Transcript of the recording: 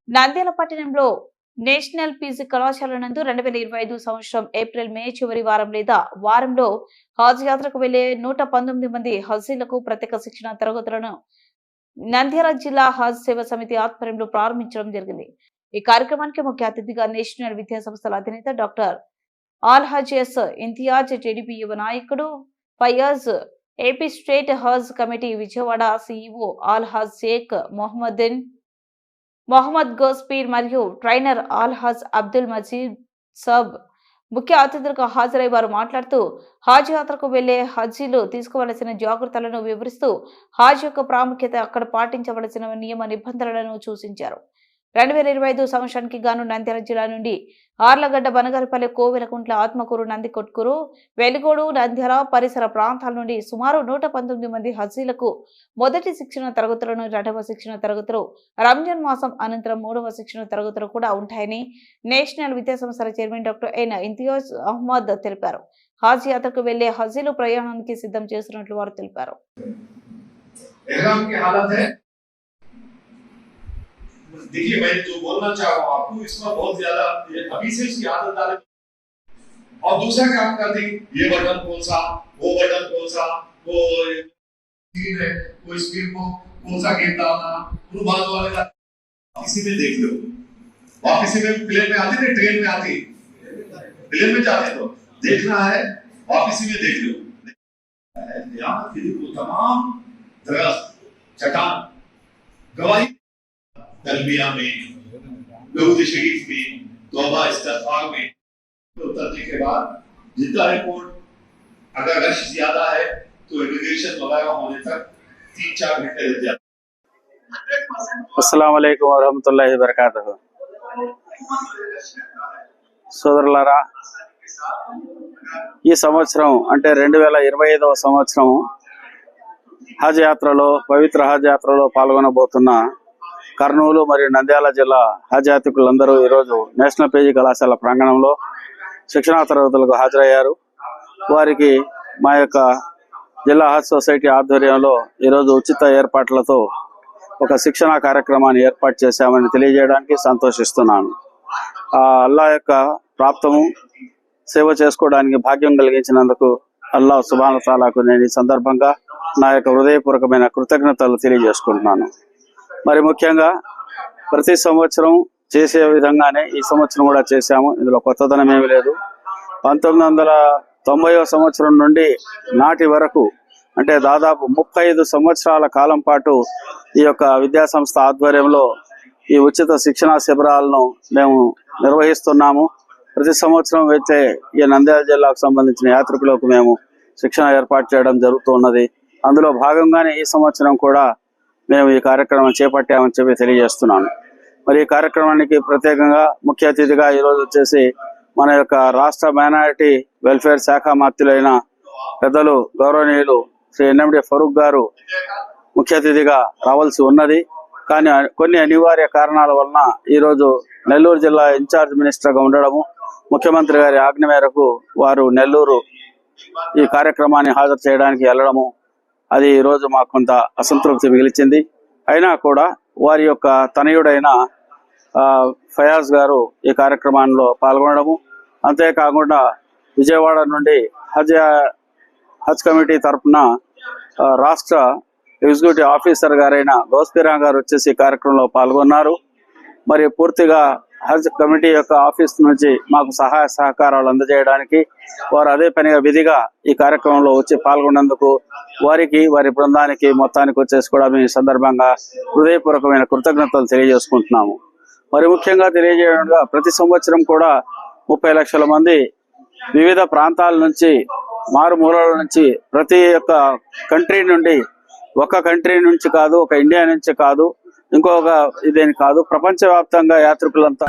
నంద్యాల పట్టణంలో national PG కళాశాల నందు 2025 సంవత్సరం ఏప్రిల్ మే చివరి వారం లేదా వారంలో హజ్ యాత్రకు వెళ్లే 119 మంది హజ్జీలకు ప్రత్యేక శిక్షణ తరగతులను నంద్యాల జిల్లా హజ్ సేవ సమితి ఆధ్వర్యంలో ప్రారంభించడం జరిగింది. ఈ కార్యక్రమానికి ముఖ్య అతిథిగా నేషనల్ విద్యా సంస్థల అధినేత డాక్టర్ ఆల్ హజ్ ఎస్ ఇంతియాజ్, టీడీపీ యువ నాయకుడు ఫయాజ్, ఏపీ స్టేట్ హజ్ కమిటీ విజయవాడ సీఈఓ ఆల్ హజ్ షేక్ మొహమ్మద్ గోస్పీర్ మరియు ట్రైనర్ ఆల్ హజ్ అబ్దుల్ మజీద్ సబ్ ముఖ్య అతిథులుగా హాజరై వారు మాట్లాడుతూ హాజ్ యాత్రకు వెళ్లే హజ్జీలు తీసుకోవలసిన జాగ్రత్తలను వివరిస్తూ హాజ్ యొక్క ప్రాముఖ్యత, అక్కడ పాటించవలసిన నియమ నిబంధనలను సూచించారు. 2025 సంవత్సరానికి గాను నంద్యాల జిల్లా నుండి ఆర్లగడ్డ, బనగారిపల్లి, కోవెలకుంట్ల, ఆత్మకూరు, నందికొట్కూరు, వెలుగోడు, నంద్యాల పరిసర ప్రాంతాల నుండి సుమారు 119 మంది హజ్జీలకు మొదటి శిక్షణ తరగతులను, 2వ శిక్షణ తరగతులు రంజాన్ మాసం అనంతరం 3వ శిక్షణ తరగతులు కూడా ఉంటాయని నేషనల్ విద్యా సంస్థల chairman doctor N Imtiaz Ahmed తెలిపారు. హాజ్ యాత్రకు వెళ్లే హజ్జీలు ప్రయాణానికి సిద్ధం చేస్తున్నట్లు వారు తెలిపారు. देखिए, मैं जो बोलना चाह रहा हूँ आपको, इसमें बहुत ज्यादा अभी से इसकी आदत डाले और दूसरा काम करते ये बटन कौन सा, वो बटन कौन सा, वो स्क्रीन है, वो स्क्रीन को कौन सा गेम डालना, उन बात वाले का किसी में देख लो। आप किसी में प्लेन में आते थे, ट्रेन में आते, प्लेन में जाते तो देखना है, आप किसी में देख लो। यहाँ तमाम दरख्त, चट्टान, गवाही तलबिया में, दरूद शरीफ में, तौबा इस्तिग़फ़ार में उतरने के बाद जितना रिपोर्ट अगर रश ज्यादा है तो इमिग्रेशन वगैरह होने तक 3-4 घंटे लग जाते हैं। अस्सलाम वालेकुम वरहमतुल्लाहि वबरकातुहू। సోదరులారా, ఈ సంవత్సరం అంటే 2025వ సంవత్సరం హజ్ యాత్రలో, పవిత్ర హజ్ యాత్రలో పాల్గొనబోతున్న కర్నూలు మరియు నంద్యాల జిల్లా హజ్ యాత్రికులందరూ ఈరోజు నేషనల్ పీజీ కళాశాల ప్రాంగణంలో శిక్షణా తరగతులకు హాజరయ్యారు. వారికి మా యొక్క జిల్లా హజ్ సొసైటీ ఆధ్వర్యంలో ఈరోజు ఉచిత ఏర్పాట్లతో ఒక శిక్షణా కార్యక్రమాన్ని ఏర్పాటు చేశామని తెలియజేయడానికి సంతోషిస్తున్నాను. అల్లా యొక్క ప్రాప్తము సేవ చేసుకోవడానికి భాగ్యం కలిగించినందుకు అల్లాహ్ సుబ్హానహు వ తఆలాకు నేను ఈ సందర్భంగా నా యొక్క హృదయపూర్వకమైన కృతజ్ఞతలు తెలియజేసుకుంటున్నాను. మరి ముఖ్యంగా ప్రతి సంవత్సరం చేసే విధంగానే ఈ సంవత్సరం కూడా చేశాము. ఇందులో కొత్తదనం ఏమీ లేదు. 1990వ సంవత్సరం నుండి నాటి వరకు అంటే దాదాపు 35 సంవత్సరాల కాలం పాటు ఈ యొక్క విద్యా సంస్థ ఆధ్వర్యంలో ఈ ఉచిత శిక్షణా శిబిరాలను మేము నిర్వహిస్తున్నాము. ప్రతి సంవత్సరం అయితే ఈ నంద్యాల జిల్లాకు సంబంధించిన యాత్రికులకు మేము శిక్షణ ఏర్పాటు చేయడం జరుగుతున్నది. అందులో భాగంగానే ఈ సంవత్సరం కూడా మేము ఈ కార్యక్రమం చేపట్టామని చెప్పి తెలియజేస్తున్నాను. మరి ఈ కార్యక్రమానికి ప్రత్యేకంగా ముఖ్య అతిథిగా ఈరోజు వచ్చేసి మన యొక్క రాష్ట్ర మైనారిటీ వెల్ఫేర్ శాఖ మంత్రులైన పెద్దలు గౌరవనీయులు శ్రీ ఎన్ఎండి ఫరూక్ గారు ముఖ్య అతిథిగా రావాల్సి ఉన్నది. కానీ కొన్ని అనివార్య కారణాల వలన ఈరోజు నెల్లూరు జిల్లా ఇన్ఛార్జ్ మినిస్టర్గా ఉండడము, ముఖ్యమంత్రి గారి ఆజ్ఞ మేరకు వారు నెల్లూరు ఈ కార్యక్రమాన్ని హాజరు చేయడానికి వెళ్ళడము, అది ఈరోజు మాకు కొంత అసంతృప్తి మిగిల్చింది. అయినా కూడా వారి యొక్క తనయుడైన ఫయాజ్ గారు ఈ కార్యక్రమంలో పాల్గొనడము, అంతేకాకుండా విజయవాడ నుండి హజ్ కమిటీ తరఫున రాష్ట్ర ఎగ్జిక్యూటివ్ ఆఫీసర్ గారైన గోస్పీరా గారు వచ్చేసి ఈ కార్యక్రమంలో పాల్గొన్నారు. మరి పూర్తిగా హజ్ కమిటీ యొక్క ఆఫీస్ నుంచి మాకు సహాయ సహకారాలు అందజేయడానికి వారు అదే పనిగా విధిగా ఈ కార్యక్రమంలో వచ్చి పాల్గొన్నందుకు వారికి, వారి బృందానికి మొత్తానికి వచ్చేసి కూడా మేము ఈ సందర్భంగా హృదయపూర్వకమైన కృతజ్ఞతలు తెలియజేసుకుంటున్నాము. మరి ముఖ్యంగా తెలియజేయడంగా ప్రతి సంవత్సరం కూడా 30 లక్షల మంది వివిధ ప్రాంతాల నుంచి, మారుమూలల నుంచి, ప్రతి ఒక్క కంట్రీ నుండి, ఒక కంట్రీ నుంచి కాదు, ఒక ఇండియా నుంచి కాదు, ఇంకొక ఇదేని కాదు, ప్రపంచవ్యాప్తంగా యాత్రికులంతా